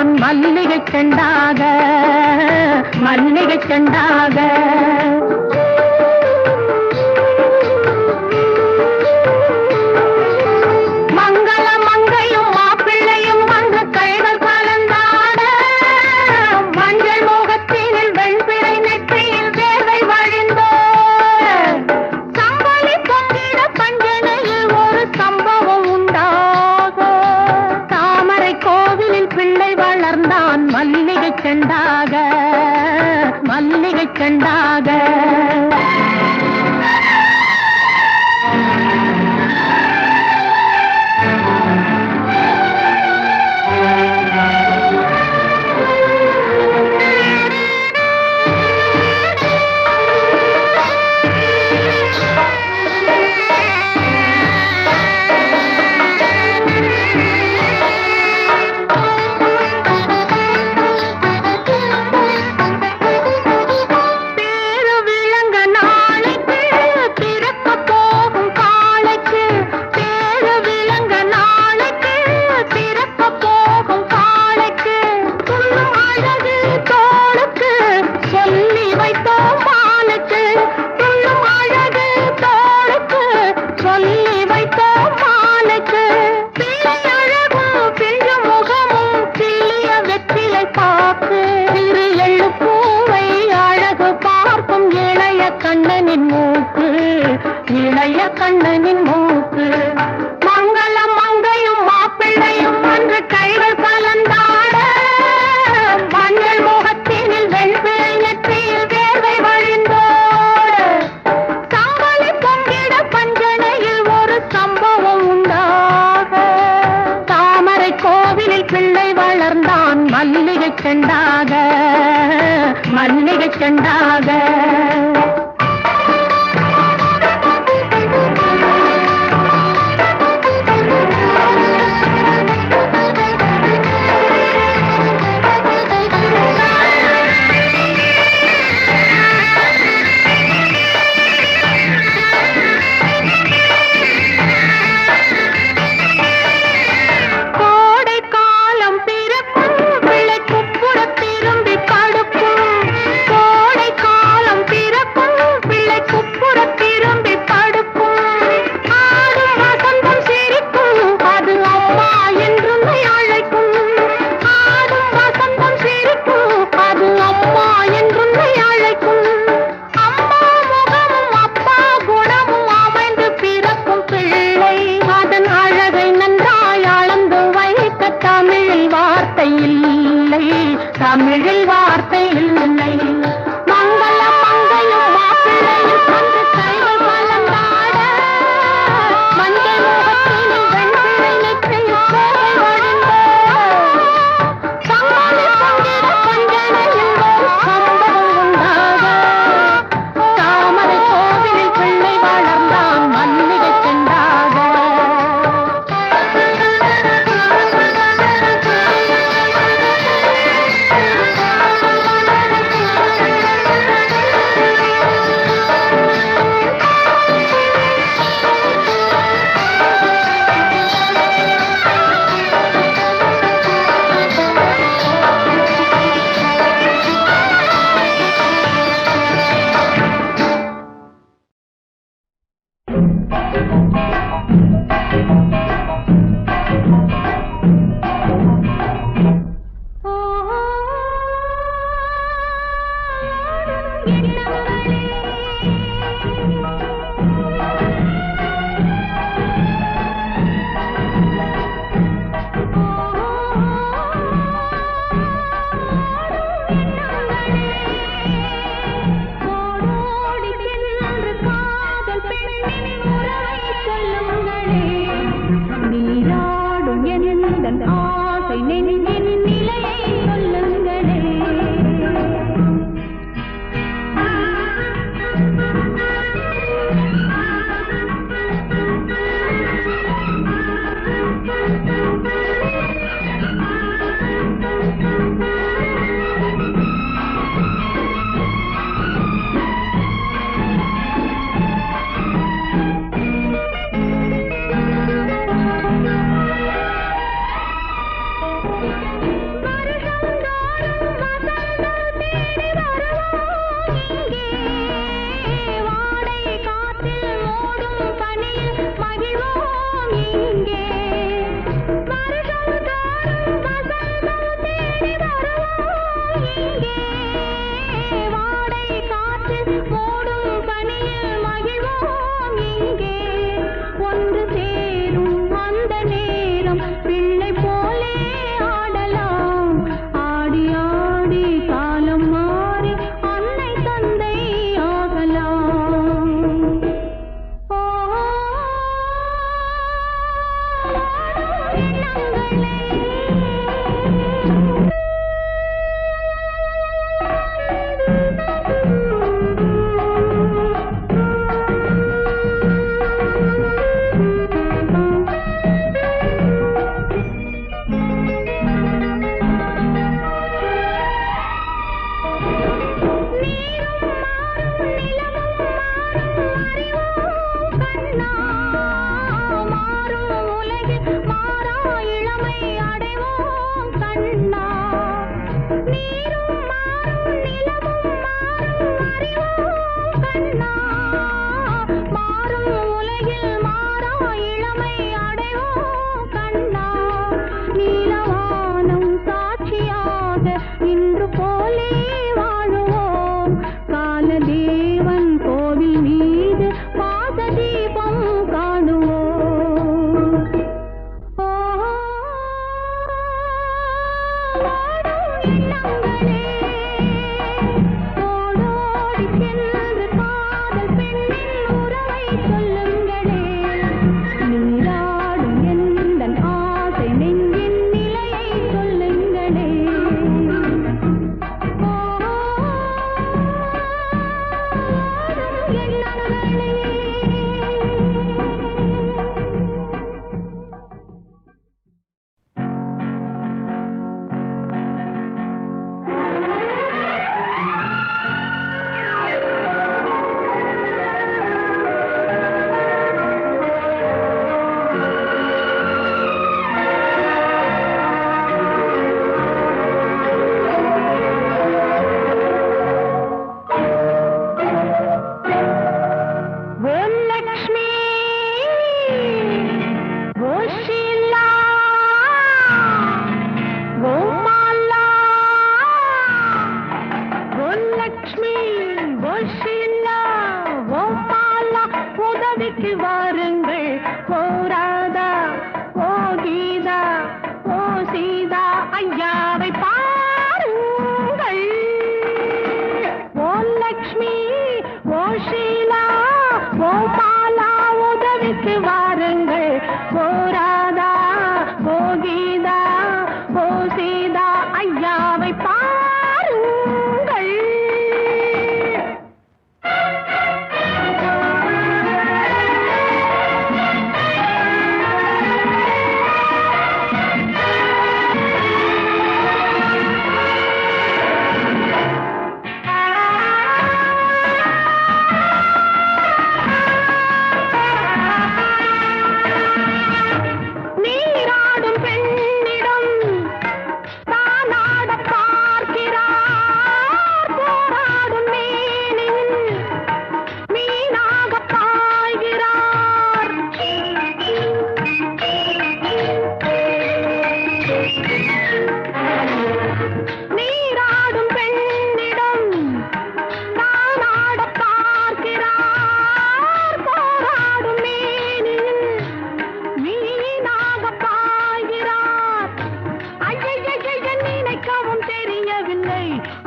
வளர்ந்தான் மல்லிகை செண்டாக மல்லிகை செண்டாக. மல்லிகை செண்டாக மல்லிகை செண்டாக. கண்ணனின் மூக்கு இளைய கண்ணனின் மூக்கு. மங்களம் மங்கையும் மாப்பிள்ளையும் அன்று கைகள் கலந்தாட மஞ்சள் முகத்தினில் வெண்பிழை நெற்றியில் வேர்வை வழிந்தோட சம்பளி பொங்கிட பஞ்சனையில் ஒரு சம்பவம் உண்டாக தாமரை கோவிலில் பிள்ளை வளர்ந்தான் மல்லிகை செண்டாக மல்லிகை செண்டாக. தமிழில் வார்த்தை இல்லை. மங்களம் மங்கையும் மாப்பிள்ளையும் அன்று கைகள் கலந்தாட மஞ்சள் முகத்தினில் வெண்பிழை நெற்றியில் வேர்வை வழிந்தோட சம்பளி பொங்கிட பஞ்சனையில் ஒரு சம்பவம் உண்டாக தாமரை கோவிலில் பிள்ளை வளர்ந்தான் மல்லிகை செண்டாக.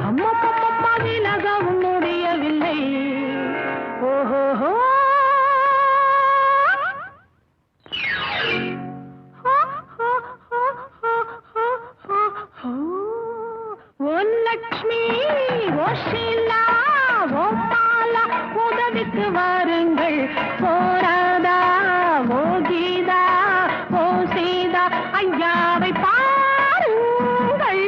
அம்மம்மம்மா விலகவும் முடியவில்லை. ஓஹோஹோ ஓம் லக்ஷ்மி ஓ ஷீலா ஓ மாலா உதவிக்கு வாருங்கள். போராதா ஓ கீதா ஓ சீதா ஐயாவை பாருங்கள்.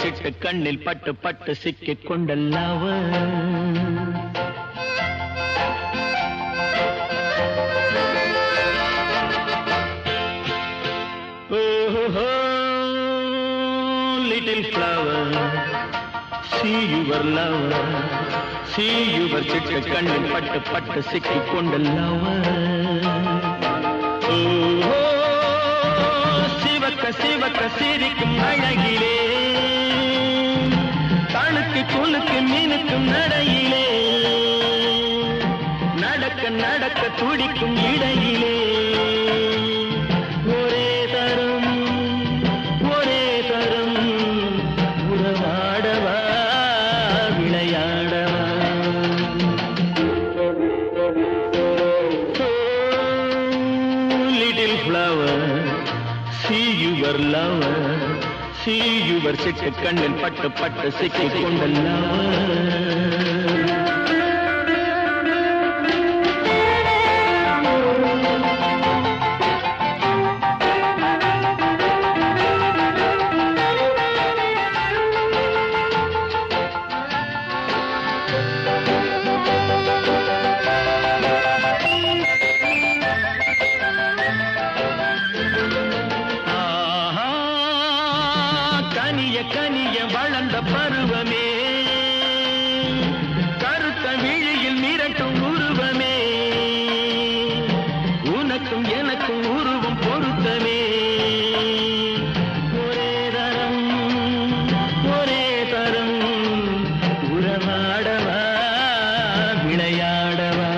சிட்டு கண்ணில் பட்டு பட்டு சிக்கிக் கொண்டல்லாவ little flower see your lover see your சிட்டு கண்ணில் பட்டு பட்டு சிக்கிக் கொண்டல்லாவ சிவக்க சிவக்க சிரிக்கும் அழகிலே தழுக்கு குலுக்கு மீனுக்கும் நடையிலே நடக்க நடக்க துடிக்கும் இடையிலே ஒரே தரம் உறவாடவா விளையாடவா little flower see your lover see your சிட்டு கண்ணில் பட்டு பட்டு சிக்கிக் கொண்டல்லாவ கனிய வளர்ந்த பருவமே கருத்த விழியில் மிரட்டும் உருவமே உனக்கும் எனக்கும் உருவம் பொருத்தமே ஒரே தரம் உறவாடவா விளையாடவா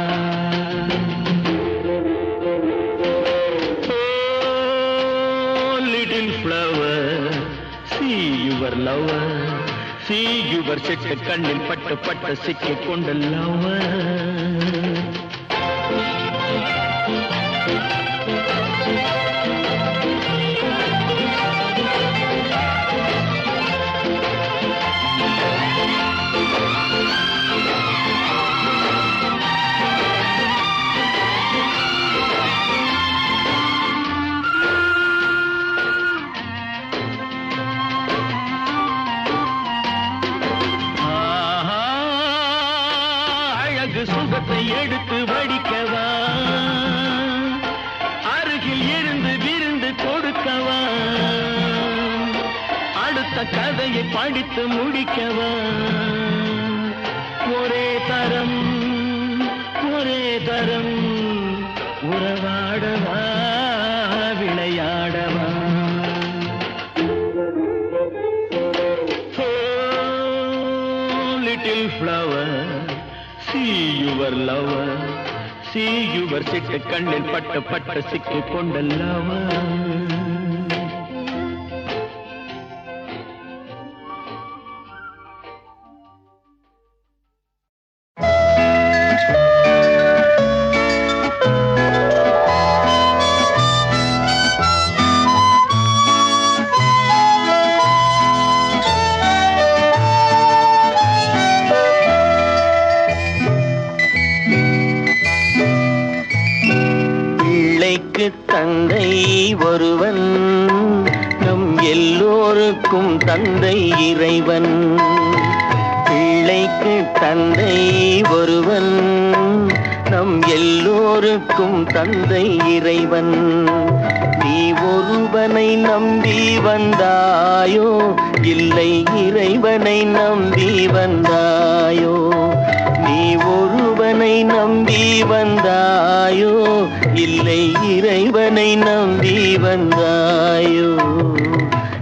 little flower see your lover see your சிட்டு கண்ணில் பட்டு பட்டு சிக்கிக் கொண்டல்லாவ சுகத்தை எடுத்து வடிக்கவா அருகில் இருந்து விருந்து கொடுக்கவா அடுத்த கதையை படித்து முடிக்கவா ஒரே தரம் உறவாடவா விளையாடவா little flower see your lover see your சிட்டு கண்ணில் பட்டு பட்டு சிக்கிக் கொண்டல்லாவ தந்தை இறைவன். பிள்ளைக்கு தந்தை ஒருவன், நம் எல்லோருக்கும் தந்தை இறைவன். நீ ஒருவனை நம்பி வந்தாயோ, இல்லை இறைவனை நம்பி வந்தாயோ? நீ ஒருவனை நம்பி வந்தாயோ, இல்லை இறைவனை நம்பி வந்தாயோ?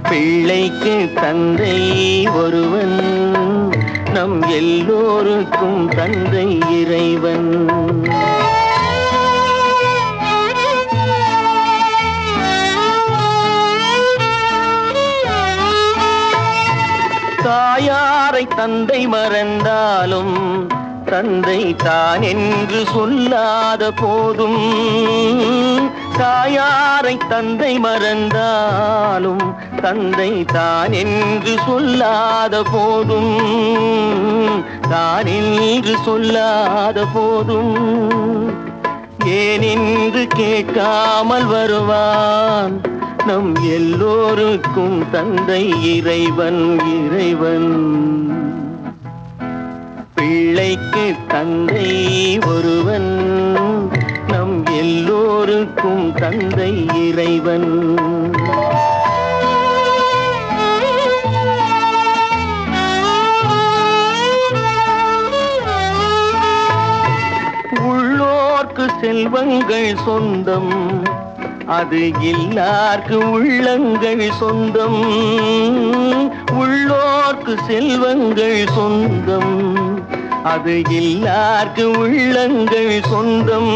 பிள்ளைக்கு தந்தை ஒருவன், நம் எல்லோருக்கும் தந்தை இறைவன். தாயாரை தந்தை மறந்தாலும் தந்தை தான் என்று சொல்லாத போதும், தாயாரை தந்தை மறந்தாலும் தந்தை தான் என்று சொல்லாத போதும், தான் என்று சொல்லாத போதும், ஏனென்று கேட்காமல் வருவான் நம் எல்லோருக்கும் தந்தை இறைவன். இறைவன் பிள்ளைக்கு தந்தை ஒருவன், நம் எல்லோருக்கும் தந்தை இறைவன். உள்ளோர்க்கு செல்வங்கள் சொந்தம், அது இல்லார்க்கு உள்ளங்கள் சொந்தம். உள்ளோர்க்கு செல்வங்கள் சொந்தம், அது இல்லார்க்கு உள்ளங்கள் சொந்தம்.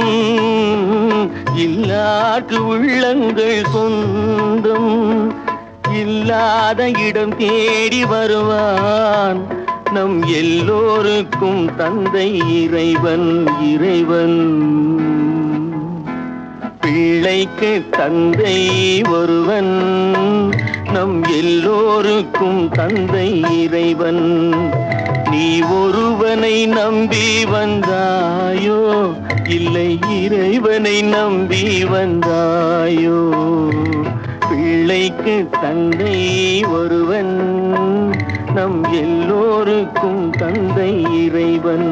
இல்லார்க்கு உள்ளங்கள் சொந்தம். இல்லாத இடம் தேடி வருவான் நம் எல்லோருக்கும் தந்தை இறைவன். இறைவன் பிள்ளைக்கு தந்தை ஒருவன், நம் எல்லோருக்கும் தந்தை இறைவன். நீ ஒருவனை நம்பி வந்தாயோ, இல்லை இறைவனை நம்பி வந்தாயோ? பிள்ளைக்கு தந்தை ஒருவன், நம் எல்லோருக்கும் தந்தை இறைவன்.